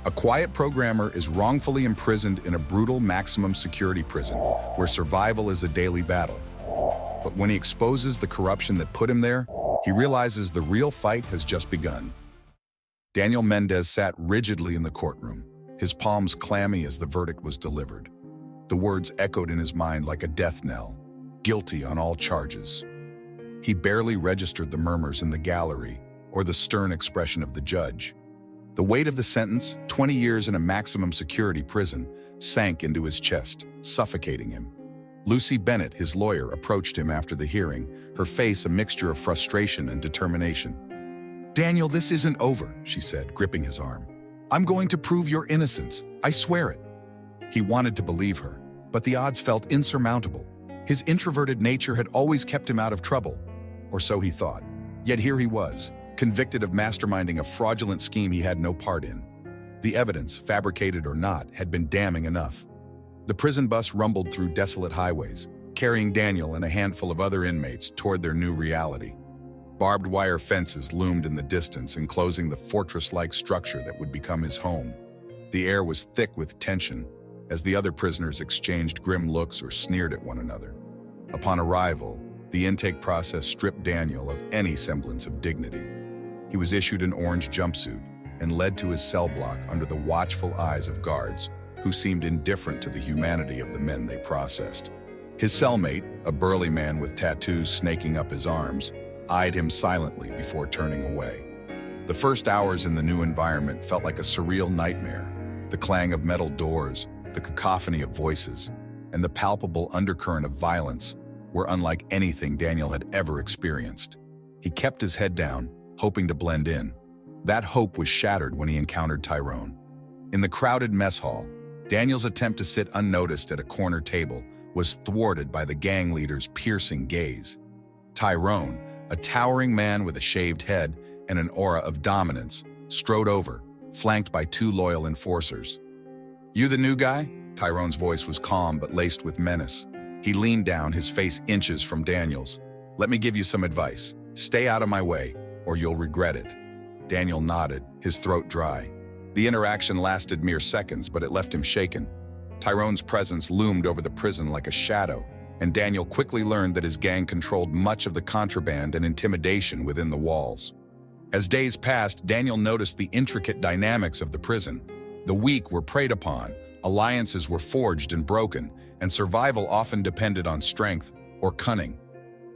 A quiet programmer is wrongfully imprisoned in a brutal maximum security prison where survival is a daily battle. But when he exposes the corruption that put him there, he realizes the real fight has just begun. Daniel Mendez sat rigidly in the courtroom, his palms clammy as the verdict was delivered. The words echoed in his mind like a death knell, guilty on all charges. He barely registered the murmurs in the gallery or the stern expression of the judge. The weight of the sentence, 20 years in a maximum security prison, sank into his chest, suffocating him. Lucy Bennett, his lawyer, approached him after the hearing, her face a mixture of frustration and determination. "Daniel, this isn't over," she said, gripping his arm. "I'm going to prove your innocence. I swear it." He wanted to believe her, but the odds felt insurmountable. His introverted nature had always kept him out of trouble, or so he thought. Yet here he was, convicted of masterminding a fraudulent scheme he had no part in. The evidence, fabricated or not, had been damning enough. The prison bus rumbled through desolate highways, carrying Daniel and a handful of other inmates toward their new reality. Barbed wire fences loomed in the distance, enclosing the fortress-like structure that would become his home. The air was thick with tension, as the other prisoners exchanged grim looks or sneered at one another. Upon arrival, the intake process stripped Daniel of any semblance of dignity. He was issued an orange jumpsuit and led to his cell block under the watchful eyes of guards who seemed indifferent to the humanity of the men they processed. His cellmate, a burly man with tattoos snaking up his arms, eyed him silently before turning away. The first hours in the new environment felt like a surreal nightmare. The clang of metal doors, the cacophony of voices, and the palpable undercurrent of violence were unlike anything Daniel had ever experienced. He kept his head down, hoping to blend in. That hope was shattered when he encountered Tyrone. In the crowded mess hall, Daniel's attempt to sit unnoticed at a corner table was thwarted by the gang leader's piercing gaze. Tyrone, a towering man with a shaved head and an aura of dominance, strode over, flanked by two loyal enforcers. "You the new guy?" Tyrone's voice was calm but laced with menace. He leaned down, his face inches from Daniel's. "Let me give you some advice. Stay out of my way, or you'll regret it." Daniel nodded, his throat dry. The interaction lasted mere seconds, but it left him shaken. Tyrone's presence loomed over the prison like a shadow, and Daniel quickly learned that his gang controlled much of the contraband and intimidation within the walls. As days passed, Daniel noticed the intricate dynamics of the prison. The weak were preyed upon, alliances were forged and broken, and survival often depended on strength or cunning.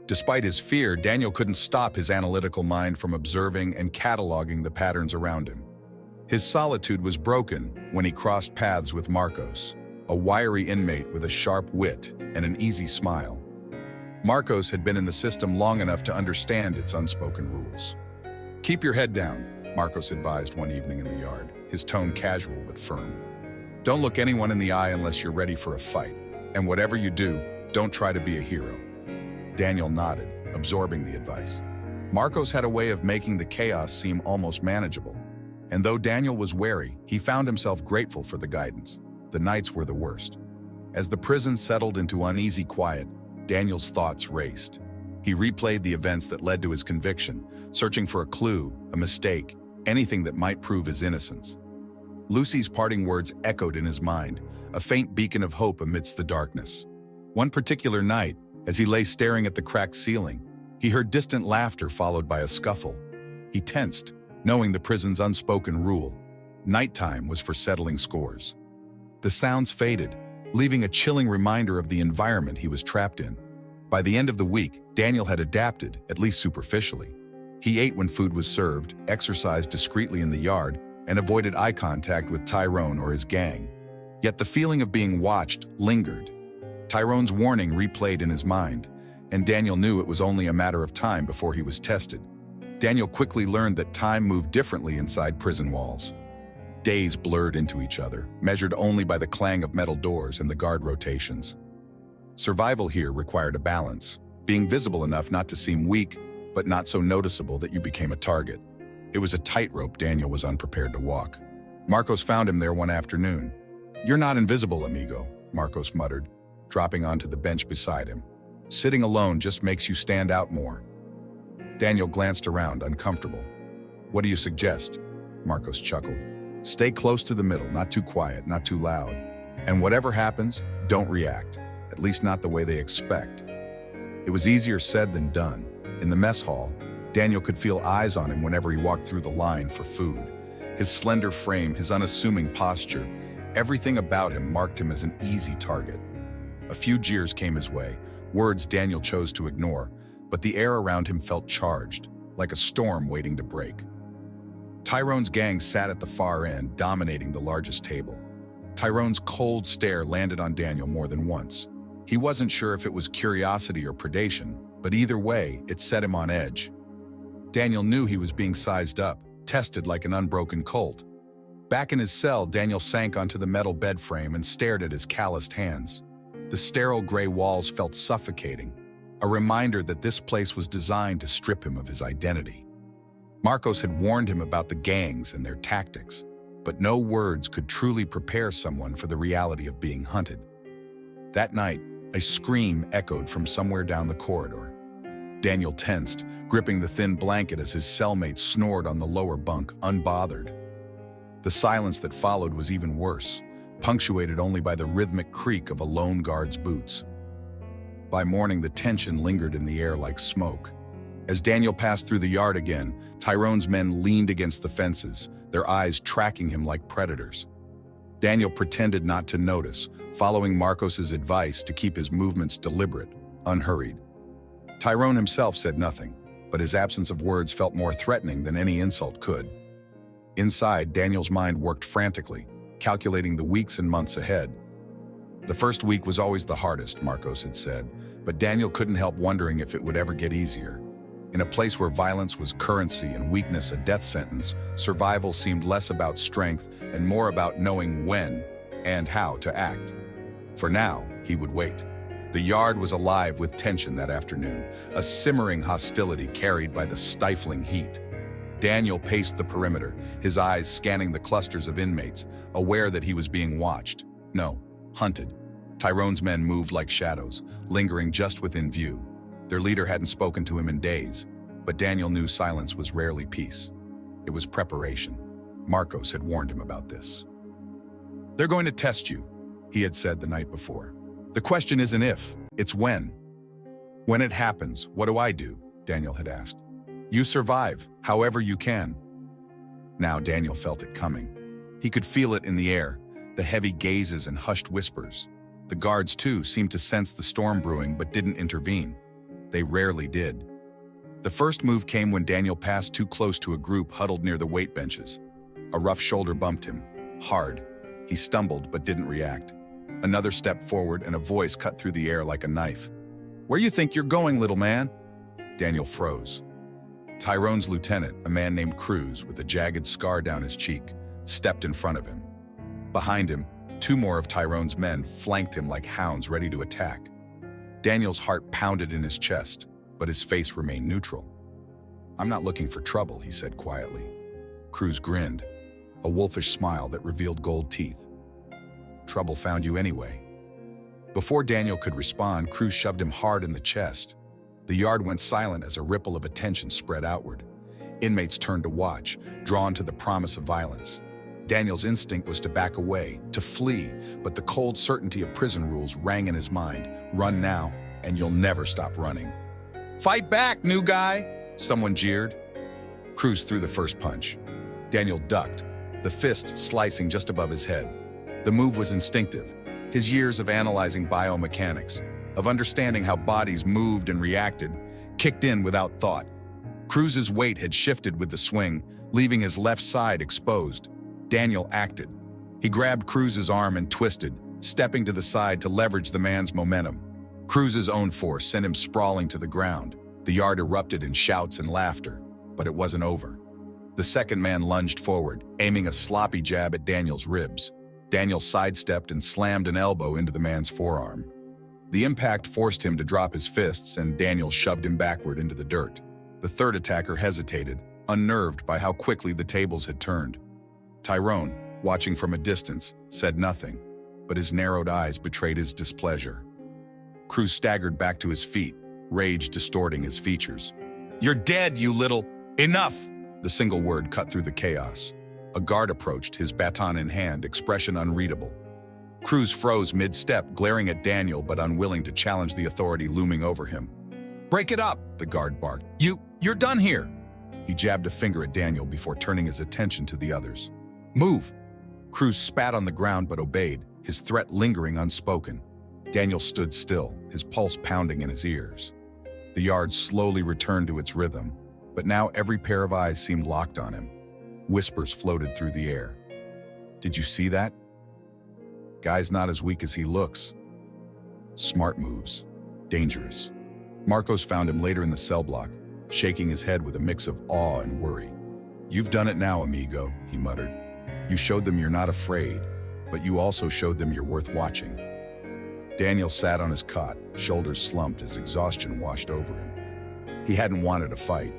Despite his fear, Daniel couldn't stop his analytical mind from observing and cataloging the patterns around him. His solitude was broken when he crossed paths with Marcos, a wiry inmate with a sharp wit and an easy smile. Marcos had been in the system long enough to understand its unspoken rules. "Keep your head down," Marcos advised one evening in the yard, his tone casual but firm. "Don't look anyone in the eye unless you're ready for a fight. And whatever you do, don't try to be a hero." Daniel nodded, absorbing the advice. Marcos had a way of making the chaos seem almost manageable. And though Daniel was wary, he found himself grateful for the guidance. The nights were the worst. As the prison settled into uneasy quiet, Daniel's thoughts raced. He replayed the events that led to his conviction, searching for a clue, a mistake, anything that might prove his innocence. Lucy's parting words echoed in his mind, a faint beacon of hope amidst the darkness. One particular night, as he lay staring at the cracked ceiling, he heard distant laughter followed by a scuffle. He tensed, knowing the prison's unspoken rule. Nighttime was for settling scores. The sounds faded, leaving a chilling reminder of the environment he was trapped in. By the end of the week, Daniel had adapted, at least superficially. He ate when food was served, exercised discreetly in the yard, and avoided eye contact with Tyrone or his gang. Yet the feeling of being watched lingered. Tyrone's warning replayed in his mind, and Daniel knew it was only a matter of time before he was tested. Daniel quickly learned that time moved differently inside prison walls. Days blurred into each other, measured only by the clang of metal doors and the guard rotations. Survival here required a balance, being visible enough not to seem weak, but not so noticeable that you became a target. It was a tightrope Daniel was unprepared to walk. Marcos found him there one afternoon. "You're not invisible, amigo," Marcos muttered, dropping onto the bench beside him. "Sitting alone just makes you stand out more." Daniel glanced around, uncomfortable. "What do you suggest?" Marcos chuckled. Stay close to the middle, not too quiet, not too loud. And whatever happens, don't react, at least not the way they expect. It was easier said than done. In the mess hall, Daniel could feel eyes on him whenever he walked through the line for food. His slender frame, his unassuming posture, everything about him marked him as an easy target. A few jeers came his way, words Daniel chose to ignore, but the air around him felt charged, like a storm waiting to break. Tyrone's gang sat at the far end, dominating the largest table. Tyrone's cold stare landed on Daniel more than once. He wasn't sure if it was curiosity or predation, but either way, it set him on edge. Daniel knew he was being sized up, tested like an unbroken colt. Back in his cell, Daniel sank onto the metal bed frame and stared at his calloused hands. The sterile gray walls felt suffocating, a reminder that this place was designed to strip him of his identity. Marcos had warned him about the gangs and their tactics, but no words could truly prepare someone for the reality of being hunted. That night, a scream echoed from somewhere down the corridor. Daniel tensed, gripping the thin blanket as his cellmate snored on the lower bunk, unbothered. The silence that followed was even worse, punctuated only by the rhythmic creak of a lone guard's boots. By morning, the tension lingered in the air like smoke. As Daniel passed through the yard again, Tyrone's men leaned against the fences, their eyes tracking him like predators. Daniel pretended not to notice, following Marcos's advice to keep his movements deliberate, unhurried. Tyrone himself said nothing, but his absence of words felt more threatening than any insult could. Inside, Daniel's mind worked frantically, calculating the weeks and months ahead. The first week was always the hardest, Marcos had said, but Daniel couldn't help wondering if it would ever get easier. In a place where violence was currency and weakness a death sentence, survival seemed less about strength and more about knowing when and how to act. For now, he would wait. The yard was alive with tension that afternoon, a simmering hostility carried by the stifling heat. Daniel paced the perimeter, his eyes scanning the clusters of inmates, aware that he was being watched. No, hunted. Tyrone's men moved like shadows, lingering just within view. Their leader hadn't spoken to him in days, but Daniel knew silence was rarely peace. It was preparation. Marcos had warned him about this. "They're going to test you," he had said the night before. "The question isn't if, it's when." "When it happens, what do I do?" Daniel had asked. "You survive, however you can." Now Daniel felt it coming. He could feel it in the air, the heavy gazes and hushed whispers. The guards, too, seemed to sense the storm brewing but didn't intervene. They rarely did. The first move came when Daniel passed too close to a group huddled near the weight benches. A rough shoulder bumped him, hard. He stumbled but didn't react. Another step forward and a voice cut through the air like a knife. "Where you think you're going, little man?" Daniel froze. Tyrone's lieutenant, a man named Cruz with a jagged scar down his cheek, stepped in front of him. Behind him, two more of Tyrone's men flanked him like hounds ready to attack. Daniel's heart pounded in his chest, but his face remained neutral. "I'm not looking for trouble," he said quietly. Cruz grinned, a wolfish smile that revealed gold teeth. "Trouble found you anyway." Before Daniel could respond, Cruz shoved him hard in the chest. The yard went silent as a ripple of attention spread outward. Inmates turned to watch, drawn to the promise of violence. Daniel's instinct was to back away, to flee, but the cold certainty of prison rules rang in his mind. "Run now, and you'll never stop running." "Fight back, new guy!" someone jeered. Cruz threw the first punch. Daniel ducked, the fist slicing just above his head. The move was instinctive. His years of analyzing biomechanics, of understanding how bodies moved and reacted, kicked in without thought. Cruz's weight had shifted with the swing, leaving his left side exposed. Daniel acted. He grabbed Cruz's arm and twisted, stepping to the side to leverage the man's momentum. Cruz's own force sent him sprawling to the ground. The yard erupted in shouts and laughter, but it wasn't over. The second man lunged forward, aiming a sloppy jab at Daniel's ribs. Daniel sidestepped and slammed an elbow into the man's forearm. The impact forced him to drop his fists, and Daniel shoved him backward into the dirt. The third attacker hesitated, unnerved by how quickly the tables had turned. Tyrone, watching from a distance, said nothing, but his narrowed eyes betrayed his displeasure. Cruz staggered back to his feet, rage distorting his features. "You're dead, you little—" "Enough!" The single word cut through the chaos. A guard approached, his baton in hand, expression unreadable. Cruz froze mid-step, glaring at Daniel but unwilling to challenge the authority looming over him. "Break it up," the guard barked. You're done here." He jabbed a finger at Daniel before turning his attention to the others. "Move." Cruz spat on the ground but obeyed, his threat lingering unspoken. Daniel stood still, his pulse pounding in his ears. The yard slowly returned to its rhythm, but now every pair of eyes seemed locked on him. Whispers floated through the air. "Did you see that? Guy's not as weak as he looks. Smart moves. Dangerous." Marcos found him later in the cell block, shaking his head with a mix of awe and worry. "You've done it now, amigo," he muttered. "You showed them you're not afraid, but you also showed them you're worth watching." Daniel sat on his cot, shoulders slumped as exhaustion washed over him. He hadn't wanted a fight,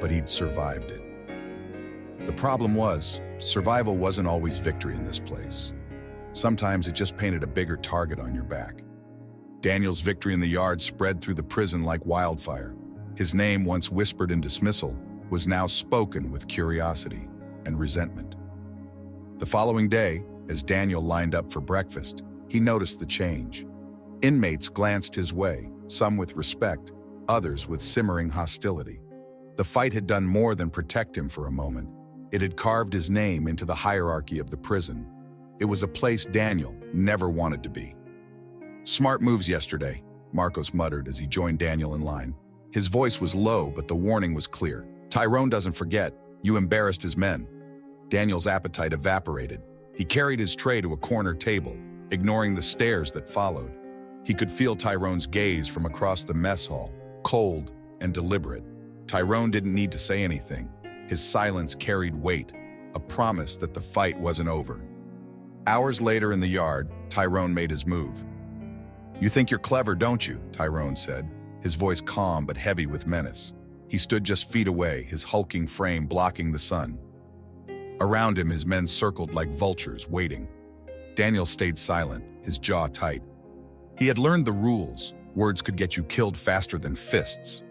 but he'd survived it. The problem was, survival wasn't always victory in this place. Sometimes it just painted a bigger target on your back. Daniel's victory in the yard spread through the prison like wildfire. His name, once whispered in dismissal, was now spoken with curiosity and resentment. The following day, as Daniel lined up for breakfast, he noticed the change. Inmates glanced his way, some with respect, others with simmering hostility. The fight had done more than protect him for a moment. It had carved his name into the hierarchy of the prison. It was a place Daniel never wanted to be. "Smart moves yesterday," Marcos muttered as he joined Daniel in line. His voice was low, but the warning was clear. "Tyrone doesn't forget. You embarrassed his men." Daniel's appetite evaporated. He carried his tray to a corner table, ignoring the stares that followed. He could feel Tyrone's gaze from across the mess hall, cold and deliberate. Tyrone didn't need to say anything. His silence carried weight, a promise that the fight wasn't over. Hours later in the yard, Tyrone made his move. "You think you're clever, don't you?" Tyrone said, his voice calm but heavy with menace. He stood just feet away, his hulking frame blocking the sun. Around him, his men circled like vultures, waiting. Daniel stayed silent, his jaw tight. He had learned the rules. Words could get you killed faster than fists.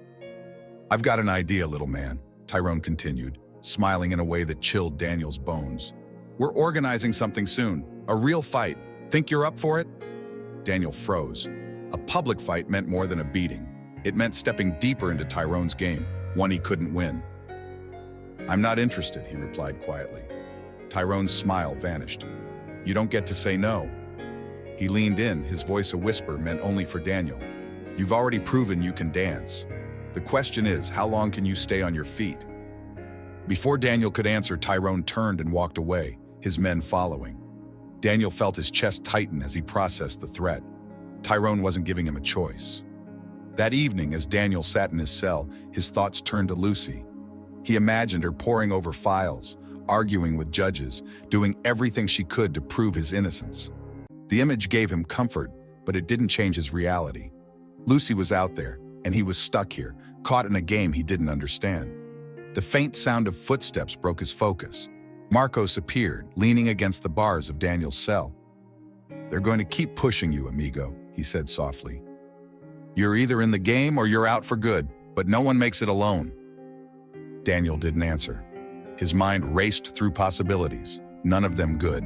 "I've got an idea, little man," Tyrone continued, smiling in a way that chilled Daniel's bones. "We're organizing something soon, a real fight. Think you're up for it?" Daniel froze. A public fight meant more than a beating. It meant stepping deeper into Tyrone's game, one he couldn't win. "I'm not interested," he replied quietly. Tyrone's smile vanished. "You don't get to say no." He leaned in, his voice a whisper meant only for Daniel. "You've already proven you can dance. The question is, how long can you stay on your feet?" Before Daniel could answer, Tyrone turned and walked away, his men following. Daniel felt his chest tighten as he processed the threat. Tyrone wasn't giving him a choice. That evening, as Daniel sat in his cell, his thoughts turned to Lucy. He imagined her poring over files, arguing with judges, doing everything she could to prove his innocence. The image gave him comfort, but it didn't change his reality. Lucy was out there, and he was stuck here, caught in a game he didn't understand. The faint sound of footsteps broke his focus. Marcos appeared, leaning against the bars of Daniel's cell. "They're going to keep pushing you, amigo," he said softly. "You're either in the game or you're out for good, but no one makes it alone." Daniel didn't answer. His mind raced through possibilities, none of them good.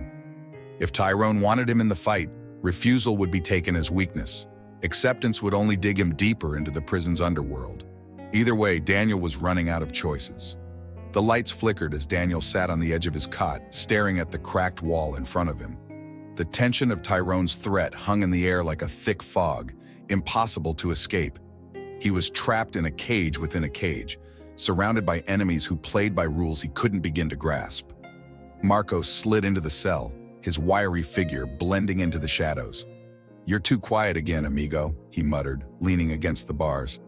If Tyrone wanted him in the fight, refusal would be taken as weakness. Acceptance would only dig him deeper into the prison's underworld. Either way, Daniel was running out of choices. The lights flickered as Daniel sat on the edge of his cot, staring at the cracked wall in front of him. The tension of Tyrone's threat hung in the air like a thick fog, impossible to escape. He was trapped in a cage within a cage, surrounded by enemies who played by rules he couldn't begin to grasp. Marcos slid into the cell, his wiry figure blending into the shadows. "You're too quiet again, amigo," he muttered, leaning against the bars.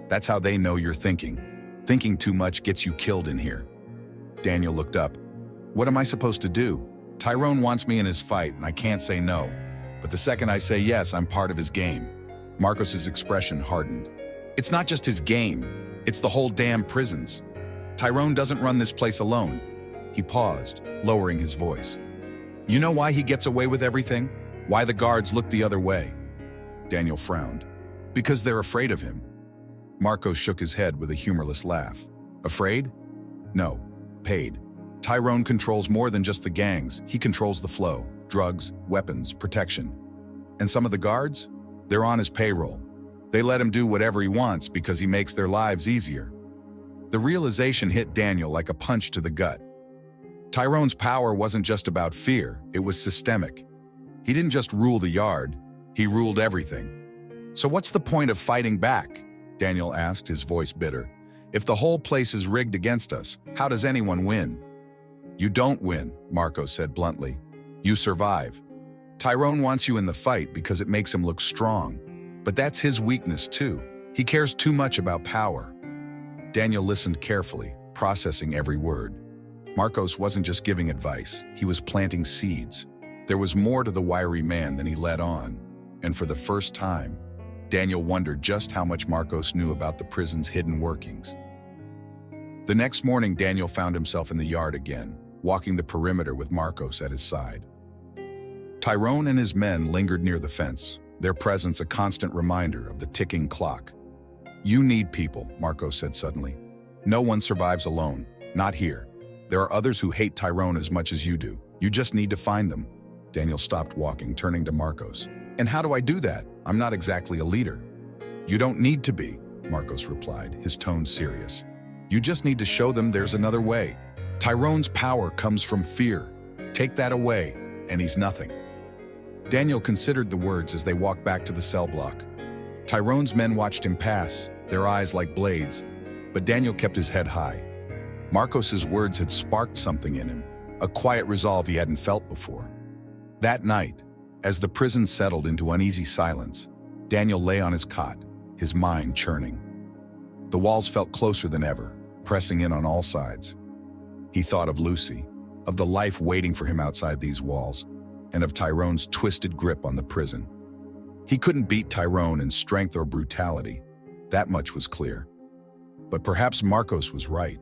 "That's how they know you're thinking. Thinking too much gets you killed in here." Daniel looked up. "What am I supposed to do? Tyrone wants me in his fight, and I can't say no. But the second I say yes, I'm part of his game." Marcos's expression hardened. "It's not just his game. It's the whole damn prison's. Tyrone doesn't run this place alone." He paused, lowering his voice. "You know why he gets away with everything? Why the guards look the other way?" Daniel frowned. "Because they're afraid of him." Marcos shook his head with a humorless laugh. "Afraid? No, paid. Tyrone controls more than just the gangs. He controls the flow, drugs, weapons, protection. And some of the guards? They're on his payroll. They let him do whatever he wants because he makes their lives easier. The realization hit Daniel like a punch to the gut. Tyrone's power wasn't just about fear, it was systemic. He didn't just rule the yard, he ruled everything. So what's the point of fighting back? Daniel asked, his voice bitter. If the whole place is rigged against us, how does anyone win? You don't win, Marcos said bluntly. You survive. Tyrone wants you in the fight because it makes him look strong. But that's his weakness too. He cares too much about power. Daniel listened carefully, processing every word. Marcos wasn't just giving advice, he was planting seeds. There was more to the wiry man than he let on. And for the first time, Daniel wondered just how much Marcos knew about the prison's hidden workings. The next morning, Daniel found himself in the yard again, walking the perimeter with Marcos at his side. Tyrone and his men lingered near the fence, their presence a constant reminder of the ticking clock. You need people, Marcos said suddenly. No one survives alone, not here. There are others who hate Tyrone as much as you do. You just need to find them. Daniel stopped walking, turning to Marcos. And how do I do that? I'm not exactly a leader. You don't need to be, Marcos replied, his tone serious. You just need to show them there's another way. Tyrone's power comes from fear. Take that away, and he's nothing. Daniel considered the words as they walked back to the cell block. Tyrone's men watched him pass, their eyes like blades, but Daniel kept his head high. Marcos's words had sparked something in him, a quiet resolve he hadn't felt before. That night, as the prison settled into uneasy silence, Daniel lay on his cot, his mind churning. The walls felt closer than ever, pressing in on all sides. He thought of Lucy, of the life waiting for him outside these walls, and of Tyrone's twisted grip on the prison. He couldn't beat Tyrone in strength or brutality. That much was clear. But perhaps Marcos was right.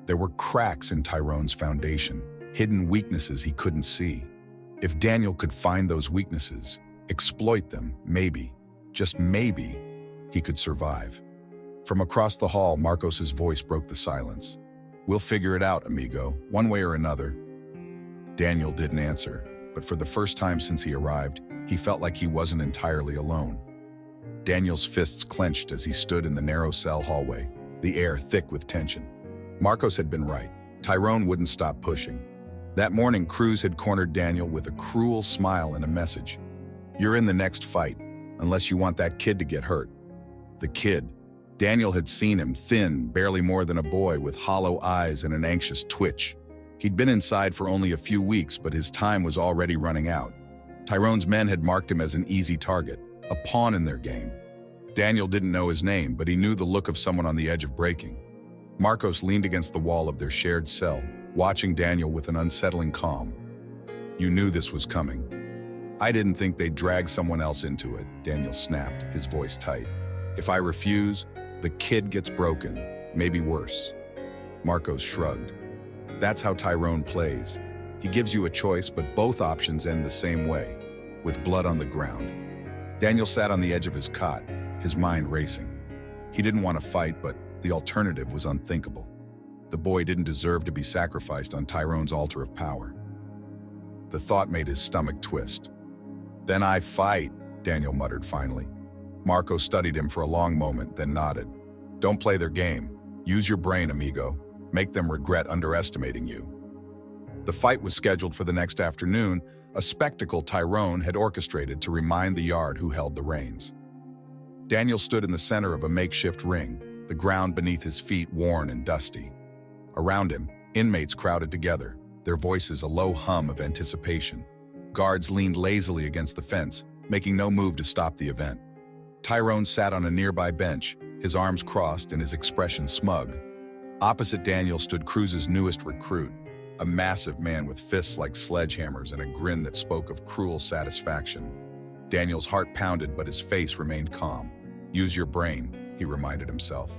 There were cracks in Tyrone's foundation, hidden weaknesses he couldn't see. If Daniel could find those weaknesses, exploit them, maybe, just maybe, he could survive. From across the hall, Marcos's voice broke the silence. We'll figure it out, amigo, one way or another. Daniel didn't answer, but for the first time since he arrived, he felt like he wasn't entirely alone. Daniel's fists clenched as he stood in the narrow cell hallway, the air thick with tension. Marcos had been right. Tyrone wouldn't stop pushing. That morning, Cruz had cornered Daniel with a cruel smile and a message. You're in the next fight, unless you want that kid to get hurt. The kid. Daniel had seen him, thin, barely more than a boy, with hollow eyes and an anxious twitch. He'd been inside for only a few weeks, but his time was already running out. Tyrone's men had marked him as an easy target, a pawn in their game. Daniel didn't know his name, but he knew the look of someone on the edge of breaking. Marcos leaned against the wall of their shared cell, watching Daniel with an unsettling calm. You knew this was coming. I didn't think they'd drag someone else into it, Daniel snapped, his voice tight. If I refuse, the kid gets broken, maybe worse. Marcos shrugged. That's how Tyrone plays. He gives you a choice, but both options end the same way, with blood on the ground. Daniel sat on the edge of his cot, his mind racing. He didn't want to fight, but the alternative was unthinkable. The boy didn't deserve to be sacrificed on Tyrone's altar of power. The thought made his stomach twist. Then I fight, Daniel muttered finally. Marcos studied him for a long moment, then nodded. Don't play their game. Use your brain, amigo. Make them regret underestimating you. The fight was scheduled for the next afternoon, a spectacle Tyrone had orchestrated to remind the yard who held the reins. Daniel stood in the center of a makeshift ring, the ground beneath his feet worn and dusty. Around him, inmates crowded together, their voices a low hum of anticipation. Guards leaned lazily against the fence, making no move to stop the event. Tyrone sat on a nearby bench, his arms crossed and his expression smug. Opposite Daniel stood Cruz's newest recruit, a massive man with fists like sledgehammers and a grin that spoke of cruel satisfaction. Daniel's heart pounded, but his face remained calm. Use your brain, he reminded himself.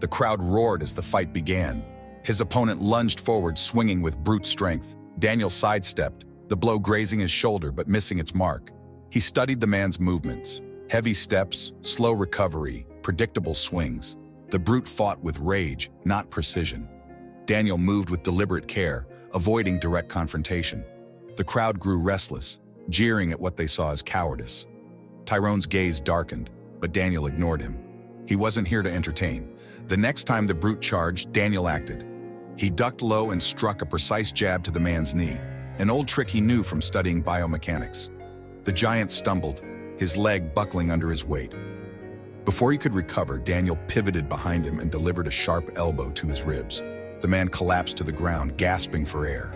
The crowd roared as the fight began. His opponent lunged forward, swinging with brute strength. Daniel sidestepped, the blow grazing his shoulder but missing its mark. He studied the man's movements. Heavy steps, slow recovery, predictable swings. The brute fought with rage, not precision. Daniel moved with deliberate care, avoiding direct confrontation. The crowd grew restless, jeering at what they saw as cowardice. Tyrone's gaze darkened, but Daniel ignored him. He wasn't here to entertain. The next time the brute charged, Daniel acted. He ducked low and struck a precise jab to the man's knee, an old trick he knew from studying biomechanics. The giant stumbled, his leg buckling under his weight. Before he could recover, Daniel pivoted behind him and delivered a sharp elbow to his ribs. The man collapsed to the ground, gasping for air.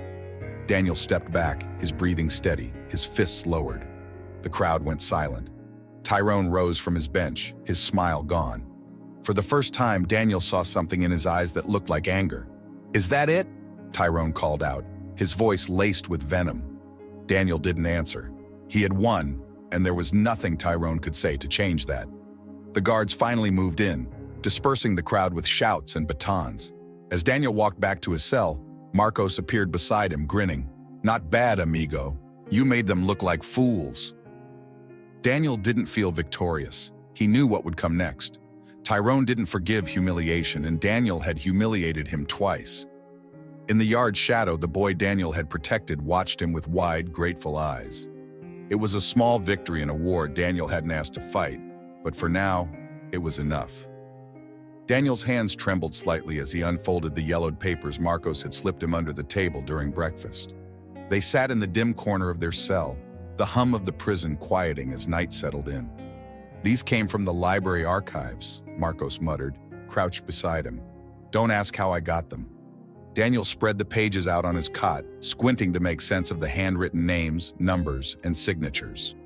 Daniel stepped back, his breathing steady, his fists lowered. The crowd went silent. Tyrone rose from his bench, his smile gone. For the first time, Daniel saw something in his eyes that looked like anger. "Is that it?" Tyrone called out, his voice laced with venom. Daniel didn't answer. He had won, and there was nothing Tyrone could say to change that. The guards finally moved in, dispersing the crowd with shouts and batons. As Daniel walked back to his cell, Marcos appeared beside him, grinning. "Not bad, amigo. You made them look like fools." Daniel didn't feel victorious. He knew what would come next. Tyrone didn't forgive humiliation, and Daniel had humiliated him twice. In the yard's shadow, the boy Daniel had protected watched him with wide, grateful eyes. It was a small victory in a war Daniel hadn't asked to fight, but for now, it was enough. Daniel's hands trembled slightly as he unfolded the yellowed papers Marcos had slipped him under the table during breakfast. They sat in the dim corner of their cell, the hum of the prison quieting as night settled in. "These came from the library archives," Marcos muttered, crouched beside him. "Don't ask how I got them." Daniel spread the pages out on his cot, squinting to make sense of the handwritten names, numbers, and signatures.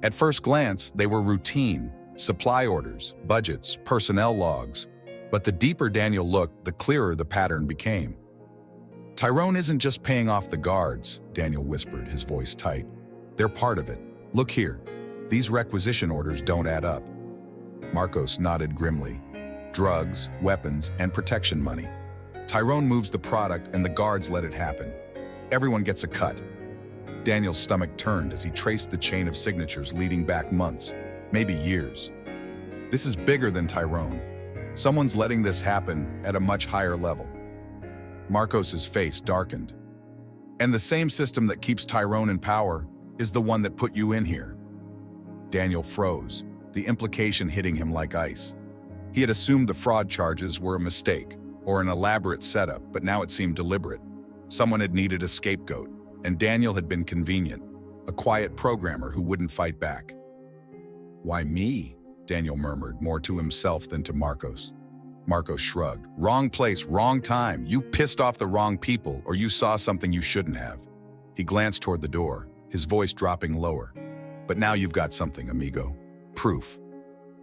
At first glance, they were routine, supply orders, budgets, personnel logs. But the deeper Daniel looked, the clearer the pattern became. "Tyrone isn't just paying off the guards," Daniel whispered, his voice tight. "They're part of it. Look here. These requisition orders don't add up." Marcos nodded grimly. "Drugs, weapons, and protection money. Tyrone moves the product and the guards let it happen. Everyone gets a cut." Daniel's stomach turned as he traced the chain of signatures leading back months, maybe years. This is bigger than Tyrone. Someone's letting this happen at a much higher level. Marcos's face darkened. "And the same system that keeps Tyrone in power is the one that put you in here." Daniel froze, the implication hitting him like ice. He had assumed the fraud charges were a mistake or an elaborate setup, but now it seemed deliberate. Someone had needed a scapegoat, and Daniel had been convenient, a quiet programmer who wouldn't fight back. "Why me?" Daniel murmured, more to himself than to Marcos. Marcos shrugged. "Wrong place, wrong time. You pissed off the wrong people, or you saw something you shouldn't have." He glanced toward the door, his voice dropping lower. "But now you've got something, amigo. Proof."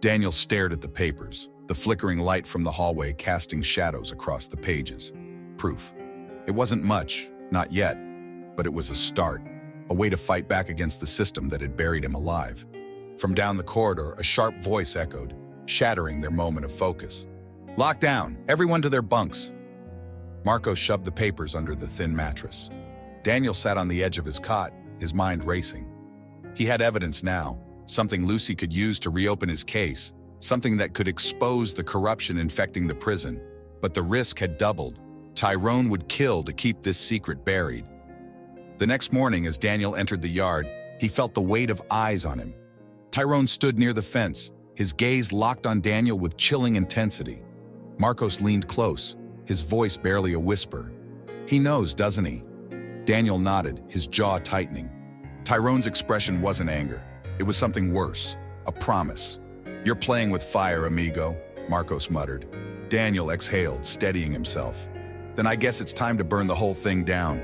Daniel stared at the papers, the flickering light from the hallway casting shadows across the pages. Proof. It wasn't much, not yet, but it was a start, a way to fight back against the system that had buried him alive. From down the corridor, a sharp voice echoed, shattering their moment of focus. "Lock down! Everyone to their bunks!" Marcos shoved the papers under the thin mattress. Daniel sat on the edge of his cot, his mind racing. He had evidence now, something Lucy could use to reopen his case, something that could expose the corruption infecting the prison. But the risk had doubled. Tyrone would kill to keep this secret buried. The next morning, as Daniel entered the yard, he felt the weight of eyes on him. Tyrone stood near the fence, his gaze locked on Daniel with chilling intensity. Marcos leaned close, his voice barely a whisper. "He knows, doesn't he?" Daniel nodded, his jaw tightening. Tyrone's expression wasn't anger. It was something worse, a promise. "You're playing with fire, amigo," Marcos muttered. Daniel exhaled, steadying himself. "Then I guess it's time to burn the whole thing down."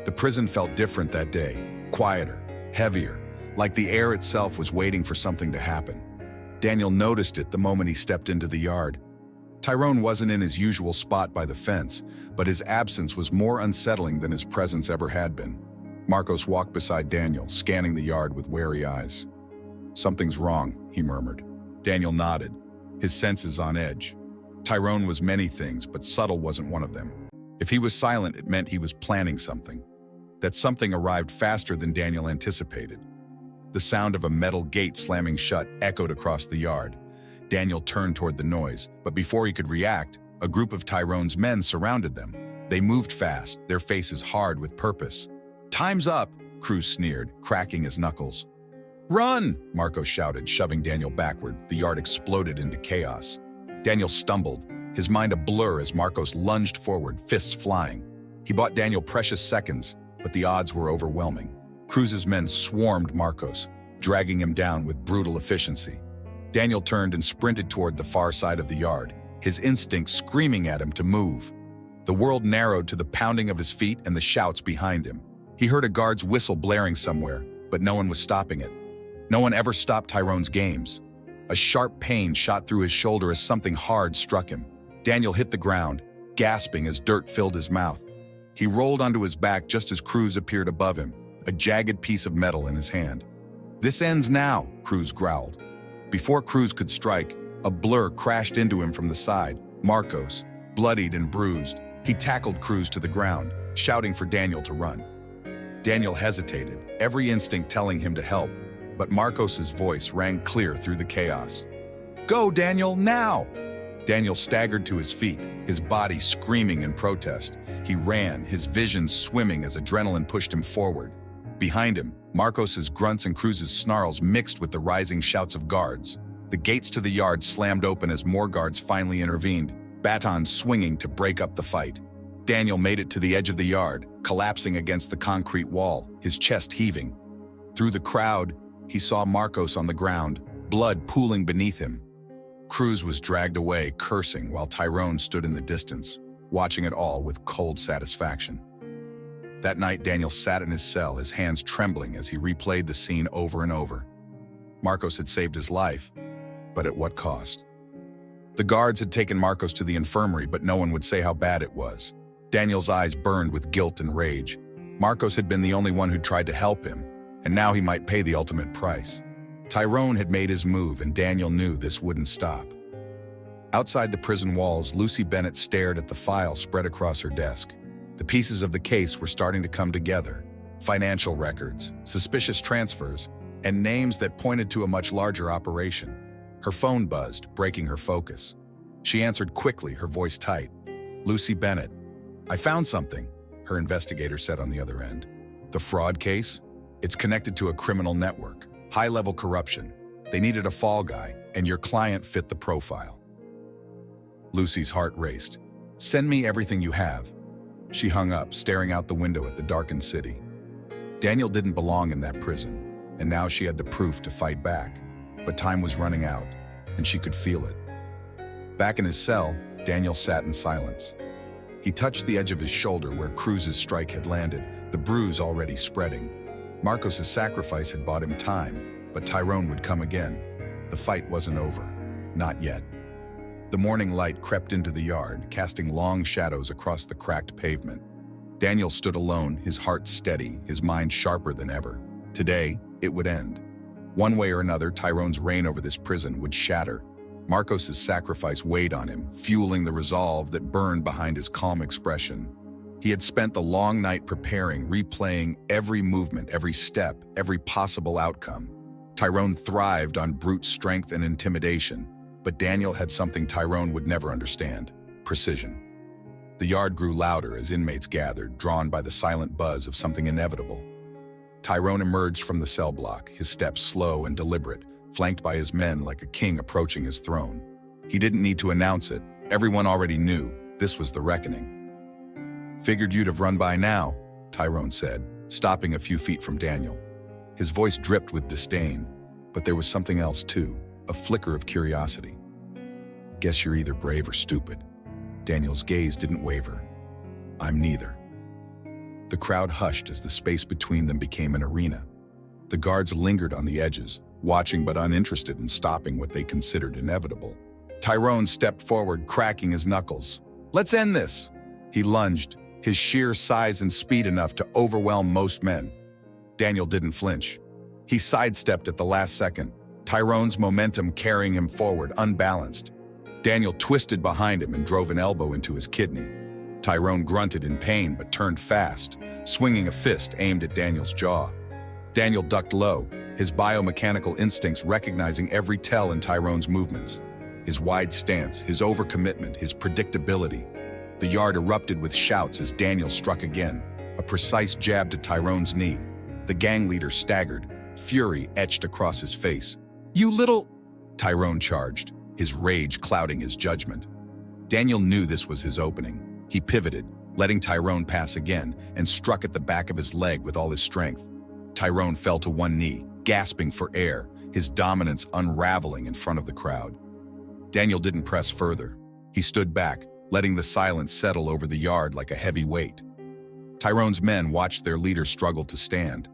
The prison felt different that day, quieter, heavier, like the air itself was waiting for something to happen. Daniel noticed it the moment he stepped into the yard. Tyrone wasn't in his usual spot by the fence, but his absence was more unsettling than his presence ever had been. Marcos walked beside Daniel, scanning the yard with wary eyes. "Something's wrong," he murmured. Daniel nodded, his senses on edge. Tyrone was many things, but subtle wasn't one of them. If he was silent, it meant he was planning something. That something arrived faster than Daniel anticipated. The sound of a metal gate slamming shut echoed across the yard. Daniel turned toward the noise, but before he could react, a group of Tyrone's men surrounded them. They moved fast, their faces hard with purpose. "Time's up," Cruz sneered, cracking his knuckles. "Run!" Marcos shouted, shoving Daniel backward. The yard exploded into chaos. Daniel stumbled, his mind a blur as Marcos lunged forward, fists flying. He bought Daniel precious seconds, but the odds were overwhelming. Cruz's men swarmed Marcos, dragging him down with brutal efficiency. Daniel turned and sprinted toward the far side of the yard, his instincts screaming at him to move. The world narrowed to the pounding of his feet and the shouts behind him. He heard a guard's whistle blaring somewhere, but no one was stopping it. No one ever stopped Tyrone's games. A sharp pain shot through his shoulder as something hard struck him. Daniel hit the ground, gasping as dirt filled his mouth. He rolled onto his back just as Cruz appeared above him, a jagged piece of metal in his hand. "This ends now," Cruz growled. Before Cruz could strike, a blur crashed into him from the side. Marcos, bloodied and bruised, he tackled Cruz to the ground, shouting for Daniel to run. Daniel hesitated, every instinct telling him to help, but Marcos's voice rang clear through the chaos. "Go, Daniel, now!" Daniel staggered to his feet, his body screaming in protest. He ran, his vision swimming as adrenaline pushed him forward. Behind him, Marcos's grunts and Cruz's snarls mixed with the rising shouts of guards. The gates to the yard slammed open as more guards finally intervened, batons swinging to break up the fight. Daniel made it to the edge of the yard, collapsing against the concrete wall, his chest heaving. Through the crowd, he saw Marcos on the ground, blood pooling beneath him. Cruz was dragged away, cursing, while Tyrone stood in the distance, watching it all with cold satisfaction. That night, Daniel sat in his cell, his hands trembling as he replayed the scene over and over. Marcos had saved his life, but at what cost? The guards had taken Marcos to the infirmary, but no one would say how bad it was. Daniel's eyes burned with guilt and rage. Marcos had been the only one who tried to help him, and now he might pay the ultimate price. Tyrone had made his move, and Daniel knew this wouldn't stop. Outside the prison walls, Lucy Bennett stared at the file spread across her desk. The pieces of the case were starting to come together. Financial records, suspicious transfers, and names that pointed to a much larger operation. Her phone buzzed, breaking her focus. She answered quickly, her voice tight. "Lucy Bennett." "I found something," her investigator said on the other end. "The fraud case? It's connected to a criminal network. High-level corruption. They needed a fall guy, and your client fit the profile." Lucy's heart raced. "Send me everything you have." She hung up, staring out the window at the darkened city. Daniel didn't belong in that prison, and now she had the proof to fight back. But time was running out, and she could feel it. Back in his cell, Daniel sat in silence. He touched the edge of his shoulder where Cruz's strike had landed, the bruise already spreading. Marcos's sacrifice had bought him time, but Tyrone would come again. The fight wasn't over. Not yet. The morning light crept into the yard, casting long shadows across the cracked pavement. Daniel stood alone, his heart steady, his mind sharper than ever. Today, it would end. One way or another, Tyrone's reign over this prison would shatter. Marcos's sacrifice weighed on him, fueling the resolve that burned behind his calm expression. He had spent the long night preparing, replaying every movement, every step, every possible outcome. Tyrone thrived on brute strength and intimidation, but Daniel had something Tyrone would never understand: precision. The yard grew louder as inmates gathered, drawn by the silent buzz of something inevitable. Tyrone emerged from the cell block, his steps slow and deliberate, flanked by his men like a king approaching his throne. He didn't need to announce it. Everyone already knew this was the reckoning. "Figured you'd have run by now," Tyrone said, stopping a few feet from Daniel. His voice dripped with disdain, but there was something else too, a flicker of curiosity. "Guess you're either brave or stupid." Daniel's gaze didn't waver. "I'm neither." The crowd hushed as the space between them became an arena. The guards lingered on the edges, watching but uninterested in stopping what they considered inevitable. Tyrone stepped forward, cracking his knuckles. "Let's end this." He lunged, his sheer size and speed enough to overwhelm most men. Daniel didn't flinch. He sidestepped at the last second, Tyrone's momentum carrying him forward, unbalanced. Daniel twisted behind him and drove an elbow into his kidney. Tyrone grunted in pain but turned fast, swinging a fist aimed at Daniel's jaw. Daniel ducked low, his biomechanical instincts recognizing every tell in Tyrone's movements. His wide stance, his overcommitment, his predictability. The yard erupted with shouts as Daniel struck again, a precise jab to Tyrone's knee. The gang leader staggered, fury etched across his face. "You little—" Tyrone charged, his rage clouding his judgment. Daniel knew this was his opening. He pivoted, letting Tyrone pass again, and struck at the back of his leg with all his strength. Tyrone fell to one knee, gasping for air, his dominance unraveling in front of the crowd. Daniel didn't press further. He stood back, letting the silence settle over the yard like a heavy weight. Tyrone's men watched their leader struggle to stand,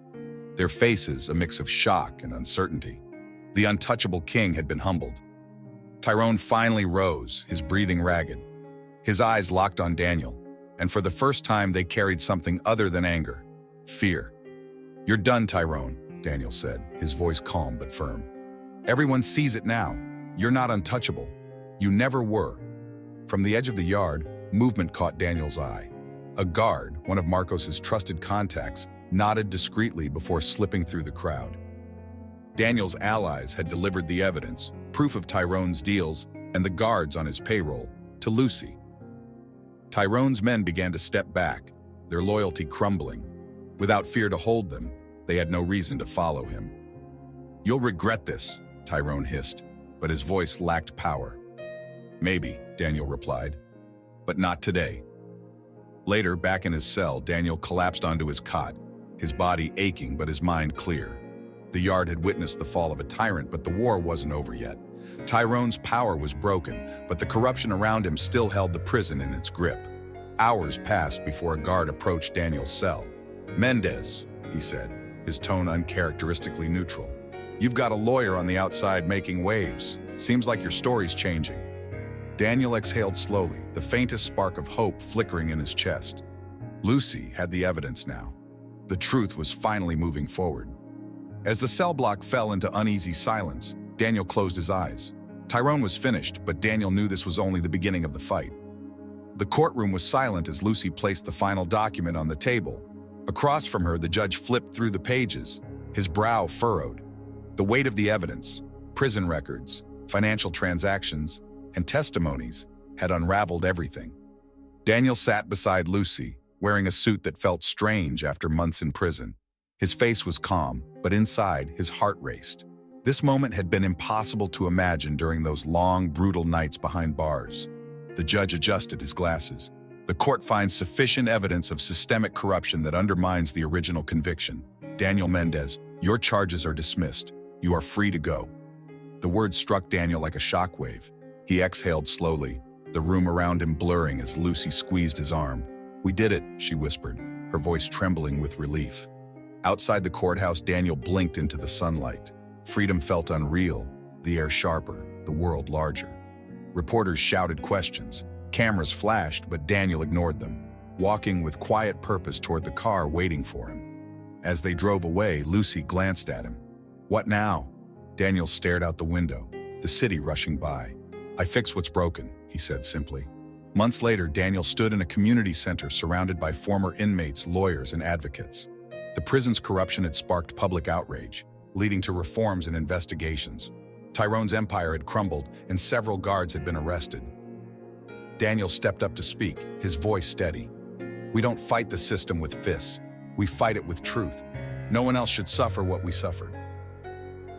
their faces a mix of shock and uncertainty. The untouchable king had been humbled. Tyrone finally rose, his breathing ragged. His eyes locked on Daniel, and for the first time they carried something other than anger, fear. "You're done, Tyrone," Daniel said, his voice calm but firm. "Everyone sees it now. You're not untouchable. You never were." From the edge of the yard, movement caught Daniel's eye. A guard, one of Marcos's trusted contacts, nodded discreetly before slipping through the crowd. Daniel's allies had delivered the evidence, proof of Tyrone's deals, and the guards on his payroll, to Lucy. Tyrone's men began to step back, their loyalty crumbling. Without fear to hold them, they had no reason to follow him. "You'll regret this," Tyrone hissed, but his voice lacked power. "Maybe," Daniel replied, "but not today." Later, back in his cell, Daniel collapsed onto his cot, his body aching but his mind clear. The yard had witnessed the fall of a tyrant, but the war wasn't over yet. Tyrone's power was broken, but the corruption around him still held the prison in its grip. Hours passed before a guard approached Daniel's cell. "Mendez," he said, his tone uncharacteristically neutral. "You've got a lawyer on the outside making waves. Seems like your story's changing." Daniel exhaled slowly, the faintest spark of hope flickering in his chest. Lucy had the evidence now. The truth was finally moving forward. As the cell block fell into uneasy silence, Daniel closed his eyes. Tyrone was finished, but Daniel knew this was only the beginning of the fight. The courtroom was silent as Lucy placed the final document on the table. Across from her, the judge flipped through the pages, his brow furrowed. The weight of the evidence, prison records, financial transactions, and testimonies had unraveled everything. Daniel sat beside Lucy, wearing a suit that felt strange after months in prison. His face was calm, but inside, his heart raced. This moment had been impossible to imagine during those long, brutal nights behind bars. The judge adjusted his glasses. "The court finds sufficient evidence of systemic corruption that undermines the original conviction. Daniel Mendez, your charges are dismissed. You are free to go." The words struck Daniel like a shockwave. He exhaled slowly, the room around him blurring as Lucy squeezed his arm. "We did it," she whispered, her voice trembling with relief. Outside the courthouse, Daniel blinked into the sunlight. Freedom felt unreal, the air sharper, the world larger. Reporters shouted questions. Cameras flashed, but Daniel ignored them, walking with quiet purpose toward the car waiting for him. As they drove away, Lucy glanced at him. "What now?" Daniel stared out the window, the city rushing by. "I fix what's broken," he said simply. Months later, Daniel stood in a community center surrounded by former inmates, lawyers, and advocates. The prison's corruption had sparked public outrage, leading to reforms and investigations. Tyrone's empire had crumbled, and several guards had been arrested. Daniel stepped up to speak, his voice steady. "We don't fight the system with fists. We fight it with truth. No one else should suffer what we suffered."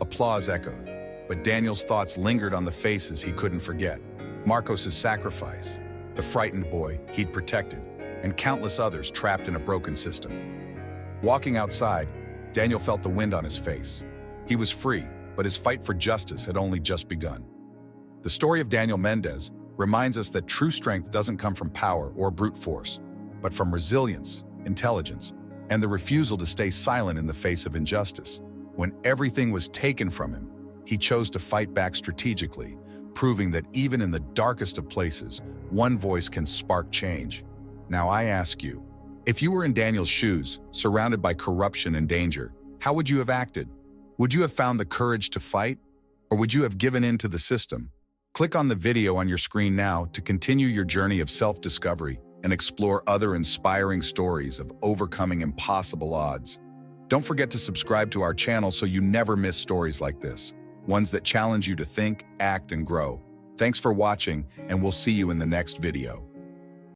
Applause echoed, but Daniel's thoughts lingered on the faces he couldn't forget. Marcos's sacrifice, the frightened boy he'd protected, and countless others trapped in a broken system. Walking outside, Daniel felt the wind on his face. He was free, but his fight for justice had only just begun. The story of Daniel Mendez reminds us that true strength doesn't come from power or brute force, but from resilience, intelligence, and the refusal to stay silent in the face of injustice. When everything was taken from him, he chose to fight back strategically, proving that even in the darkest of places, one voice can spark change. Now I ask you, if you were in Daniel's shoes, surrounded by corruption and danger, how would you have acted? Would you have found the courage to fight? Or would you have given in to the system? Click on the video on your screen now to continue your journey of self-discovery and explore other inspiring stories of overcoming impossible odds. Don't forget to subscribe to our channel so you never miss stories like this, ones that challenge you to think, act, and grow. Thanks for watching, and we'll see you in the next video.